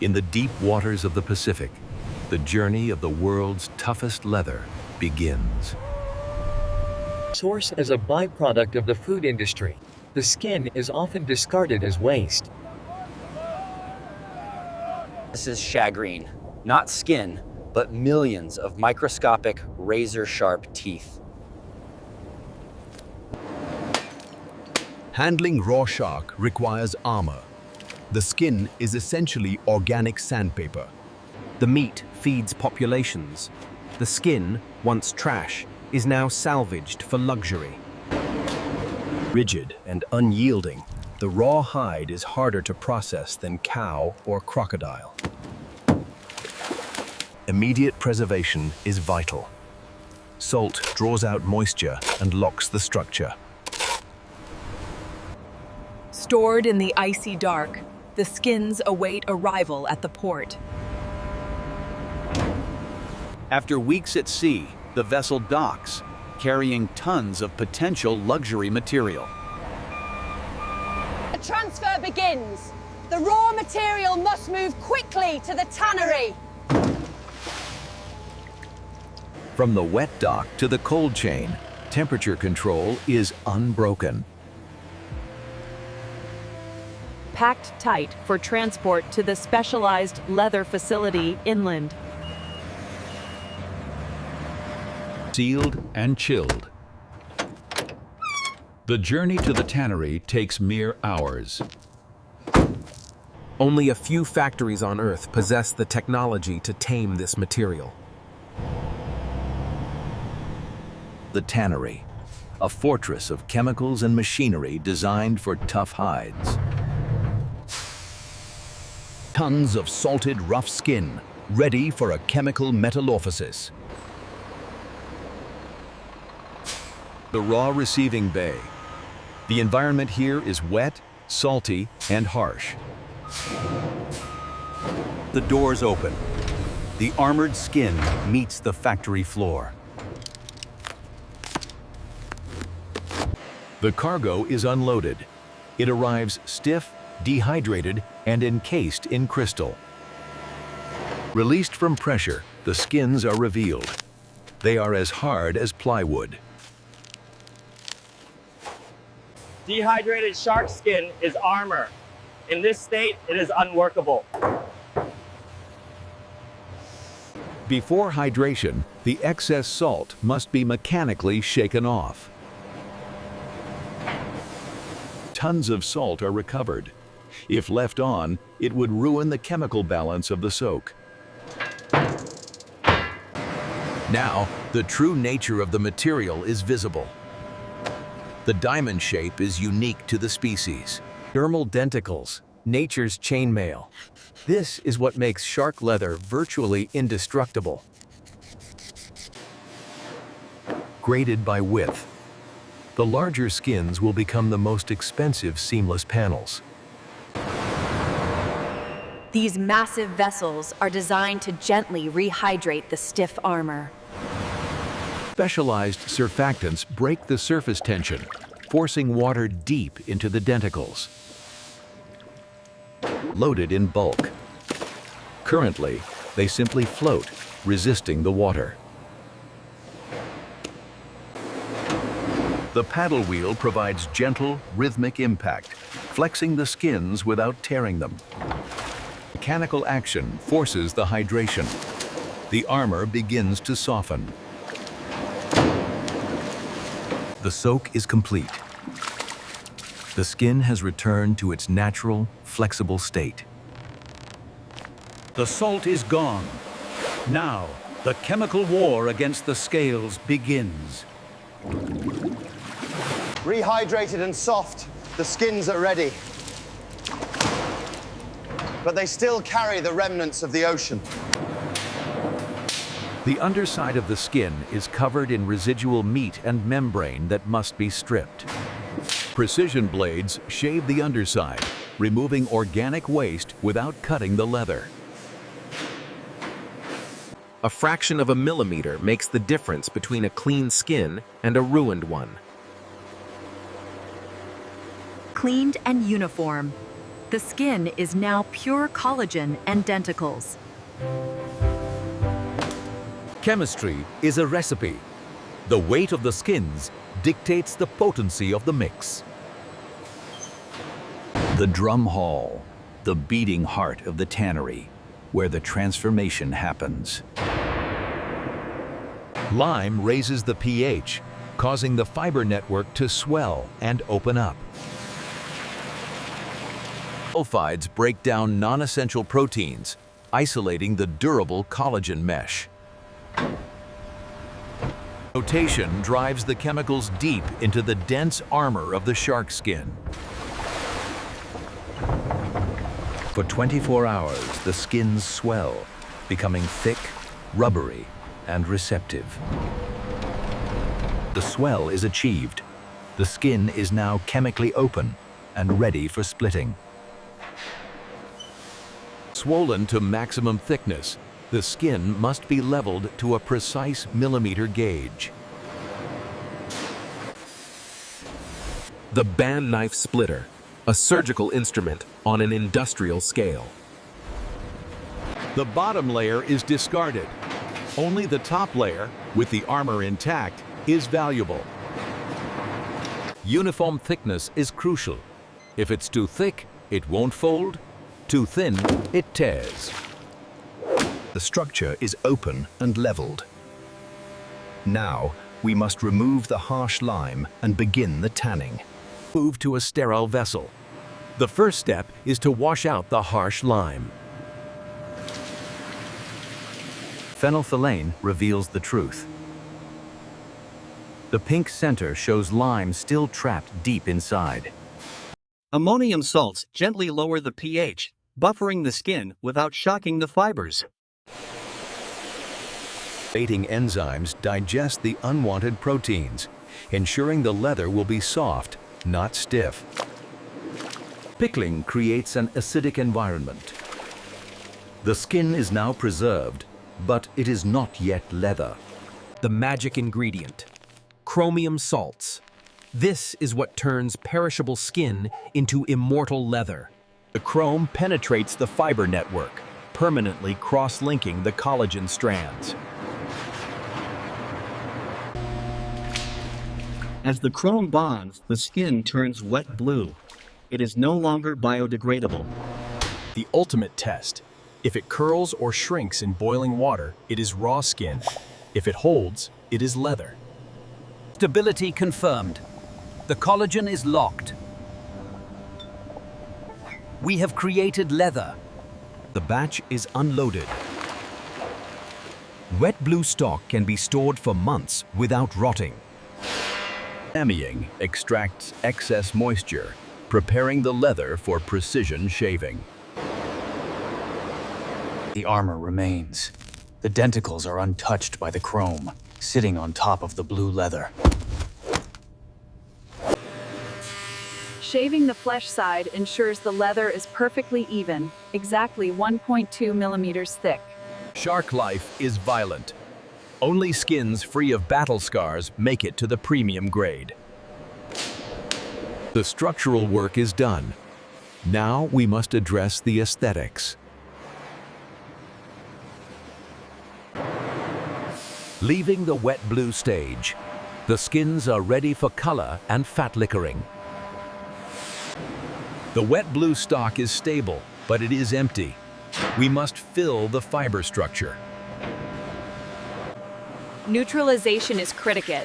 In the deep waters of the Pacific, the journey of the world's toughest leather begins. Sourced as a byproduct of the food industry, the skin is often discarded as waste. This is shagreen, not skin, but millions of microscopic, razor-sharp teeth. Handling raw shark requires armor. The skin is essentially organic sandpaper. The meat feeds populations. The skin, once trash, is now salvaged for luxury. Rigid and unyielding, the raw hide is harder to process than cow or crocodile. Immediate preservation is vital. Salt draws out moisture and locks the structure. Stored in the icy dark, the skins await arrival at the port. After weeks at sea, the vessel docks, carrying tons of potential luxury material. The transfer begins. The raw material must move quickly to the tannery. From the wet dock to the cold chain, temperature control is unbroken. Packed tight for transport to the specialized leather facility inland. Sealed and chilled. The journey to the tannery takes mere hours. Only a few factories on Earth possess the technology to tame this material. The tannery, a fortress of chemicals and machinery designed for tough hides. Tons of salted rough skin, ready for a chemical metamorphosis. The raw receiving bay. The environment here is wet, salty, and harsh. The doors open. The armored skin meets the factory floor. The cargo is unloaded. It arrives stiff, dehydrated, and encased in crystal. Released from pressure, the skins are revealed. They are as hard as plywood. Dehydrated shark skin is armor. In this state, it is unworkable. Before hydration, the excess salt must be mechanically shaken off. Tons of salt are recovered. If left on, it would ruin the chemical balance of the soak. Now, the true nature of the material is visible. The diamond shape is unique to the species. Dermal denticles, nature's chainmail. This is what makes shark leather virtually indestructible. Graded by width. The larger skins will become the most expensive seamless panels. These massive vessels are designed to gently rehydrate the stiff armor. Specialized surfactants break the surface tension, forcing water deep into the denticles. Loaded in bulk. Currently, they simply float, resisting the water. The paddle wheel provides gentle, rhythmic impact, flexing the skins without tearing them. Mechanical action forces the hydration. The armor begins to soften. The soak is complete. The skin has returned to its natural, flexible state. The salt is gone. Now, the chemical war against the scales begins. Rehydrated and soft, the skins are ready. But they still carry the remnants of the ocean. The underside of the skin is covered in residual meat and membrane that must be stripped. Precision blades shave the underside, removing organic waste without cutting the leather. A fraction of a millimeter makes the difference between a clean skin and a ruined one. Cleaned and uniform, The skin is now pure collagen and denticles. Chemistry is a recipe. The weight of the skins dictates the potency of the mix. The drum hall, the beating heart of the tannery, where the transformation happens. Lime raises the pH, causing the fiber network to swell and open up. Sulfides break down non-essential proteins, isolating the durable collagen mesh. Rotation drives the chemicals deep into the dense armor of the shark skin. For 24 hours, the skins swell, becoming thick, rubbery, and receptive. The swell is achieved. The skin is now chemically open and ready for splitting. Swollen to maximum thickness, the skin must be leveled to a precise millimeter gauge. The band knife splitter, a surgical instrument on an industrial scale. The bottom layer is discarded. Only the top layer, with the armor intact, is valuable. Uniform thickness is crucial. If it's too thick, it won't fold. Too thin, it tears. The structure is open and leveled. Now, we must remove the harsh lime and begin the tanning. Move to a sterile vessel. The first step is to wash out the harsh lime. Phenolphthalein reveals the truth. The pink center shows lime still trapped deep inside. Ammonium salts gently lower the pH, buffering the skin without shocking the fibers. Baiting enzymes digest the unwanted proteins, ensuring the leather will be soft, not stiff. Pickling creates an acidic environment. The skin is now preserved, but it is not yet leather. The magic ingredient, chromium salts. This is what turns perishable skin into immortal leather. The chrome penetrates the fiber network, permanently cross-linking the collagen strands. As the chrome bonds, the skin turns wet blue. It is no longer biodegradable. The ultimate test. If it curls or shrinks in boiling water, it is raw skin. If it holds, it is leather. Stability confirmed. The collagen is locked. We have created leather. The batch is unloaded. Wet blue stock can be stored for months without rotting. Damming extracts excess moisture, preparing the leather for precision shaving. The armor remains. The denticles are untouched by the chrome, sitting on top of the blue leather. Shaving the flesh side ensures the leather is perfectly even, exactly 1.2 millimeters thick. Shark life is violent. Only skins free of battle scars make it to the premium grade. The structural work is done. Now we must address the aesthetics. Leaving the wet blue stage, the skins are ready for color and fat liquoring. The wet blue stock is stable, but it is empty. We must fill the fiber structure. Neutralization is critical.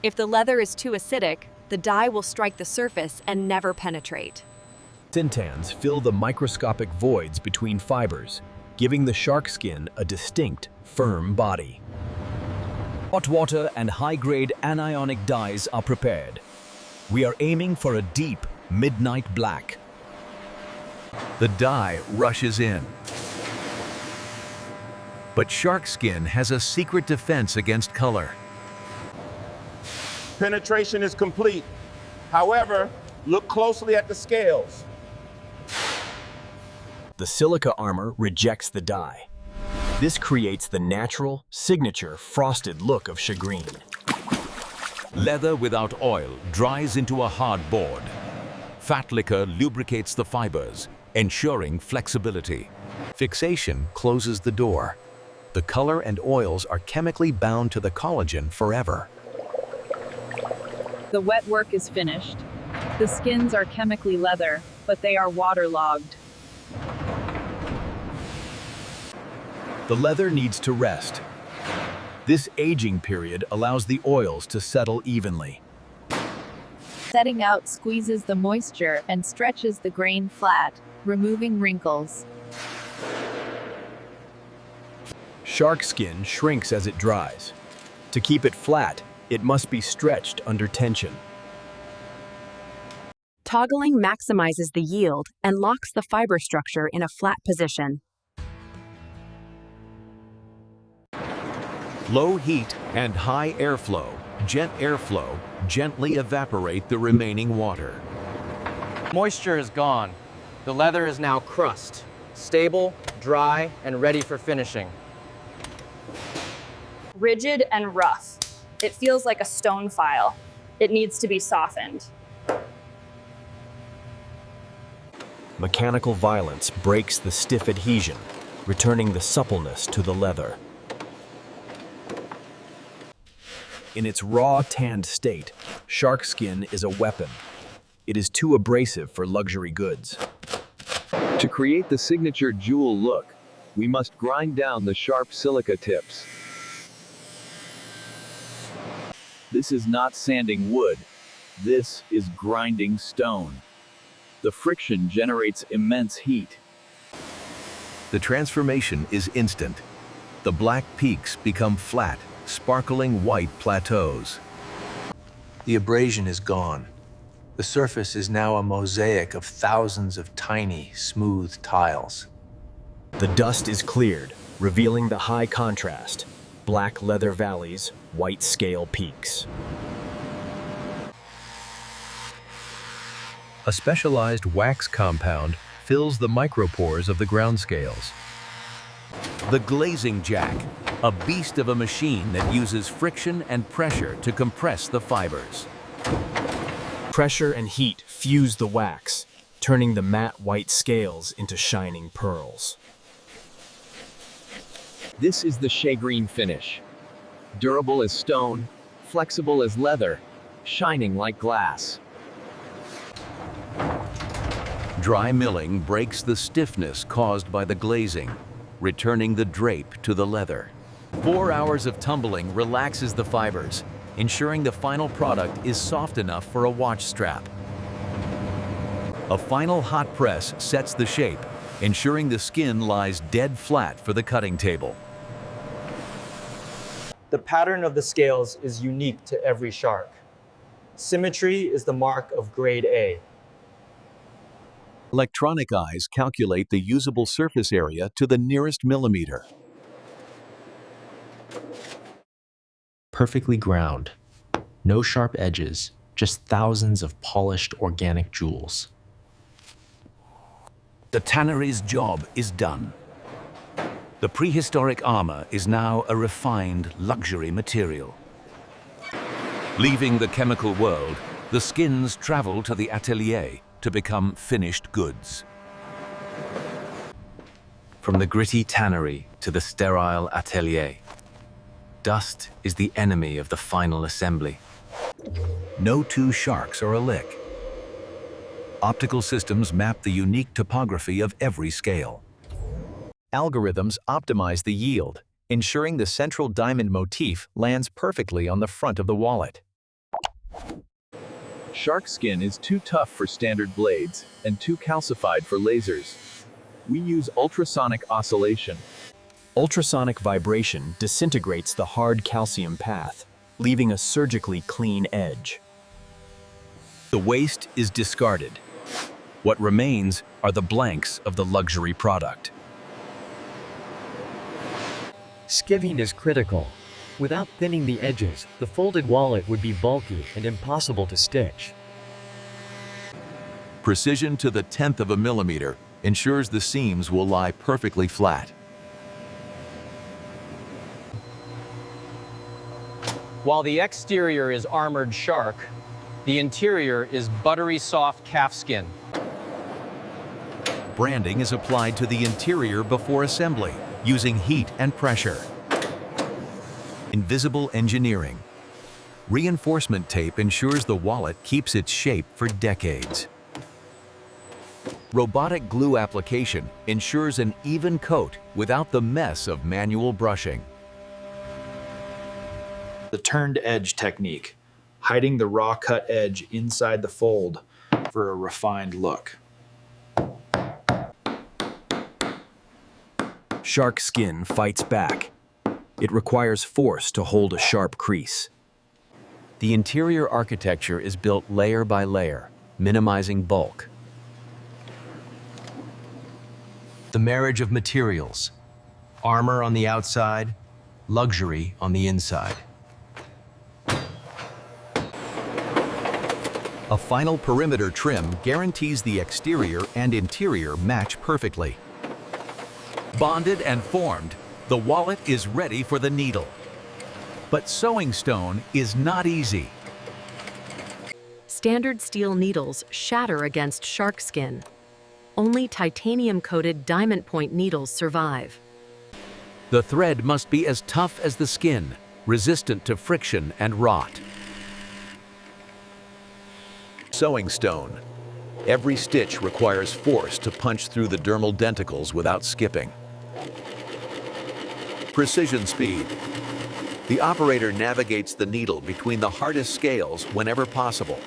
If the leather is too acidic, the dye will strike the surface and never penetrate. Sintans fill the microscopic voids between fibers, giving the shark skin a distinct, firm body. Hot water and high-grade anionic dyes are prepared. We are aiming for a deep, midnight black. The dye rushes in. But shark skin has a secret defense against color. Penetration is complete. However, look closely at the scales. The silica armor rejects the dye. This creates the natural, signature frosted look of Shagreen. Leather without oil dries into a hard board. Fat liquor lubricates the fibers, ensuring flexibility. Fixation closes the door. The color and oils are chemically bound to the collagen forever. The wet work is finished. The skins are chemically leather, but they are waterlogged. The leather needs to rest. This aging period allows the oils to settle evenly. Setting out squeezes the moisture and stretches the grain flat, removing wrinkles. Shark skin shrinks as it dries. To keep it flat, it must be stretched under tension. Toggling maximizes the yield and locks the fiber structure in a flat position. Low heat and high airflow, gently evaporate the remaining water. Moisture is gone. The leather is now crust, stable, dry, and ready for finishing. Rigid and rough. It feels like a stone file. It needs to be softened. Mechanical violence breaks the stiff adhesion, returning the suppleness to the leather. In its raw, tanned state, shark skin is a weapon. It is too abrasive for luxury goods. To create the signature jewel look, we must grind down the sharp silica tips. This is not sanding wood. This is grinding stone. The friction generates immense heat. The transformation is instant. The black peaks become flat, sparkling white plateaus. The abrasion is gone. The surface is now a mosaic of thousands of tiny, smooth tiles. The dust is cleared, revealing the high contrast: black leather valleys, white scale peaks. A specialized wax compound fills the micropores of the ground scales. The glazing jack, a beast of a machine that uses friction and pressure to compress the fibers. Pressure and heat fuse the wax, turning the matte white scales into shining pearls. This is the Shagreen finish. Durable as stone, flexible as leather, shining like glass. Dry milling breaks the stiffness caused by the glazing, returning the drape to the leather. 4 hours of tumbling relaxes the fibers, ensuring the final product is soft enough for a watch strap. A final hot press sets the shape, ensuring the skin lies dead flat for the cutting table. The pattern of the scales is unique to every shark. Symmetry is the mark of grade A. Electronic eyes calculate the usable surface area to the nearest millimeter. Perfectly ground. No sharp edges, just thousands of polished organic jewels. The tannery's job is done. The prehistoric armor is now a refined luxury material. Leaving the chemical world, the skins travel to the atelier to become finished goods. From the gritty tannery to the sterile atelier, dust is the enemy of the final assembly. No two sharks are alike. Optical systems map the unique topography of every scale. Algorithms optimize the yield, ensuring the central diamond motif lands perfectly on the front of the wallet. Shark skin is too tough for standard blades and too calcified for lasers. We use ultrasonic oscillation. Ultrasonic vibration disintegrates the hard calcium path, leaving a surgically clean edge. The waste is discarded. What remains are the blanks of the luxury product. Skiving is critical. Without thinning the edges, the folded wallet would be bulky and impossible to stitch. Precision to the 1/10 of a millimeter ensures the seams will lie perfectly flat. While the exterior is armored shark, the interior is buttery soft calfskin. Branding is applied to the interior before assembly, using heat and pressure. Invisible engineering. Reinforcement tape ensures the wallet keeps its shape for decades. Robotic glue application ensures an even coat without the mess of manual brushing. The turned edge technique, hiding the raw cut edge inside the fold for a refined look. Shark skin fights back. It requires force to hold a sharp crease. The interior architecture is built layer by layer, minimizing bulk. The marriage of materials. Armor on the outside, luxury on the inside. A final perimeter trim guarantees the exterior and interior match perfectly. Bonded and formed, the wallet is ready for the needle. But sewing stone is not easy. Standard steel needles shatter against shark skin. Only titanium-coated diamond point needles survive. The thread must be as tough as the skin, resistant to friction and rot. Sewing stone. Every stitch requires force to punch through the dermal denticles without skipping. Precision speed. The operator navigates the needle between the hardest scales whenever possible.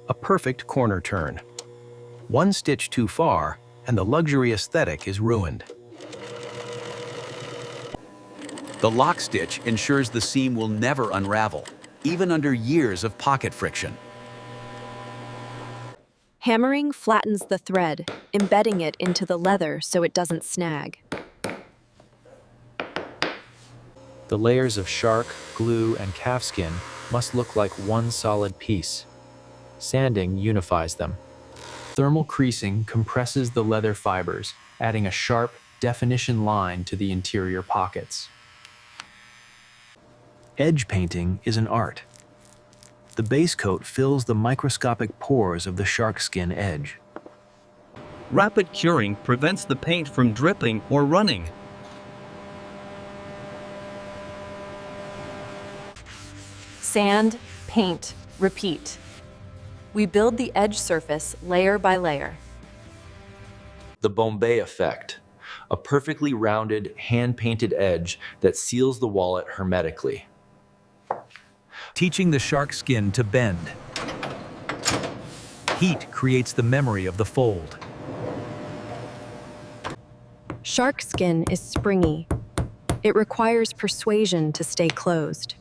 A perfect corner turn. One stitch too far, and the luxury aesthetic is ruined. The lock stitch ensures the seam will never unravel, even under years of pocket friction. Hammering flattens the thread, embedding it into the leather so it doesn't snag. The layers of shark, glue, and calfskin must look like one solid piece. Sanding unifies them. Thermal creasing compresses the leather fibers, adding a sharp, definition line to the interior pockets. Edge painting is an art. The base coat fills the microscopic pores of the shark skin edge. Rapid curing prevents the paint from dripping or running. Sand, paint, repeat. We build the edge surface layer by layer. The Bombay effect, a perfectly rounded, hand-painted edge that seals the wallet hermetically. Teaching the shark skin to bend. Heat creates the memory of the fold. Shark skin is springy. It requires persuasion to stay closed.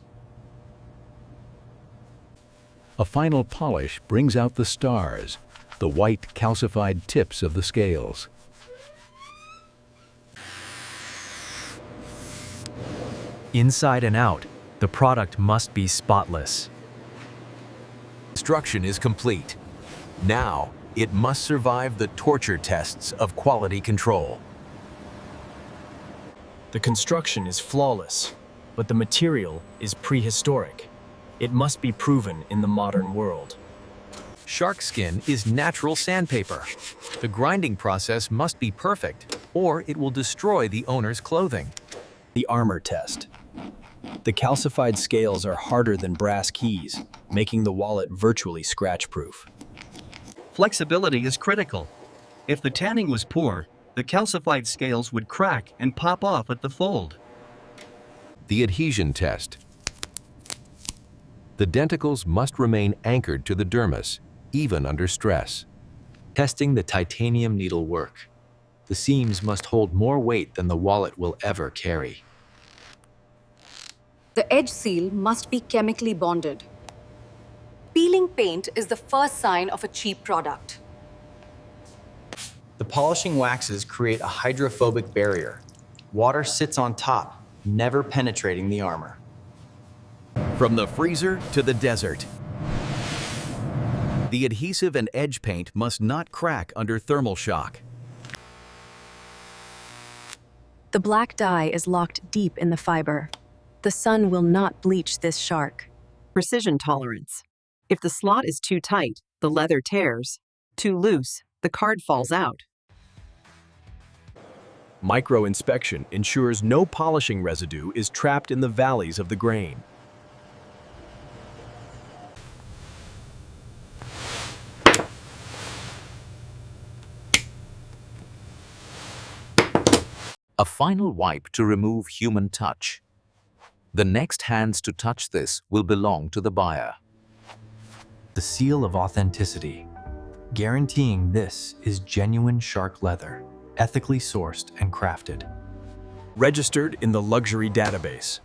A final polish brings out the stars, the white calcified tips of the scales. Inside and out, the product must be spotless. Construction is complete. Now, it must survive the torture tests of quality control. The construction is flawless, but the material is prehistoric. It must be proven in the modern world. Shark skin is natural sandpaper. The grinding process must be perfect, or it will destroy the owner's clothing. The armor test. The calcified scales are harder than brass keys, making the wallet virtually scratch-proof. Flexibility is critical. If the tanning was poor, the calcified scales would crack and pop off at the fold. The adhesion test. The denticles must remain anchored to the dermis, even under stress. Testing the titanium needlework. The seams must hold more weight than the wallet will ever carry. The edge seal must be chemically bonded. Peeling paint is the first sign of a cheap product. The polishing waxes create a hydrophobic barrier. Water sits on top, never penetrating the armor. From the freezer to the desert. The adhesive and edge paint must not crack under thermal shock. The black dye is locked deep in the fiber. The sun will not bleach this shark. Precision tolerance. If the slot is too tight, the leather tears. Too loose, the card falls out. Micro-inspection ensures no polishing residue is trapped in the valleys of the grain. A final wipe to remove human touch. The next hands to touch this will belong to the buyer. The seal of authenticity, guaranteeing this is genuine shark leather, ethically sourced and crafted. Registered in the luxury database.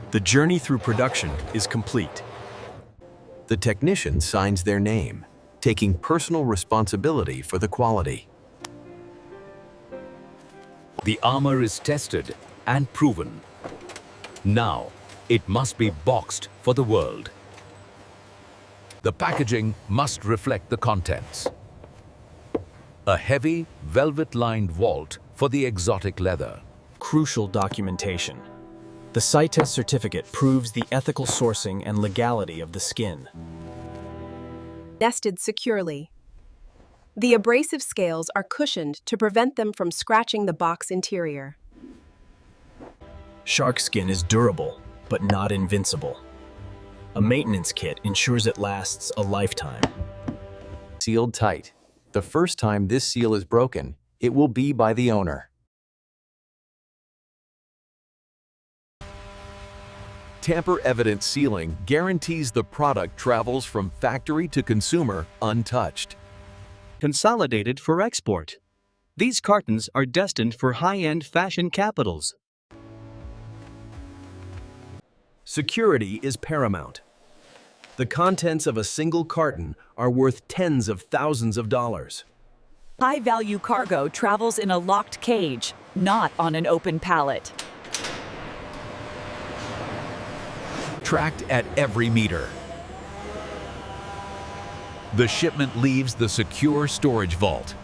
The journey through production is complete. The technician signs their name, taking personal responsibility for the quality. The armor is tested and proven. Now, it must be boxed for the world. The packaging must reflect the contents. A heavy, velvet-lined vault for the exotic leather. Crucial documentation. The CITES certificate proves the ethical sourcing and legality of the skin. Nested securely. The abrasive scales are cushioned to prevent them from scratching the box interior. Shark skin is durable, but not invincible. A maintenance kit ensures it lasts a lifetime. Sealed tight. The first time this seal is broken, it will be by the owner. Tamper-evident sealing guarantees the product travels from factory to consumer untouched. Consolidated for export. These cartons are destined for high-end fashion capitals. Security is paramount. The contents of a single carton are worth tens of thousands of dollars. High-value cargo travels in a locked cage, not on an open pallet. Tracked at every meter. The shipment leaves the secure storage vault.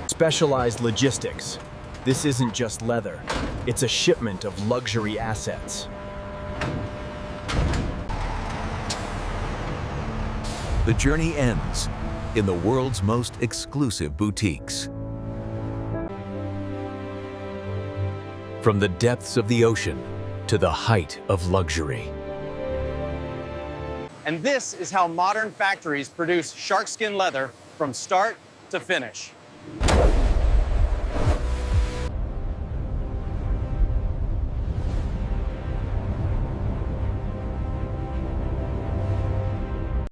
Specialized logistics. This isn't just leather. It's a shipment of luxury assets. The journey ends in the world's most exclusive boutiques. From the depths of the ocean to the height of luxury. And this is how modern factories produce shark skin leather from start to finish.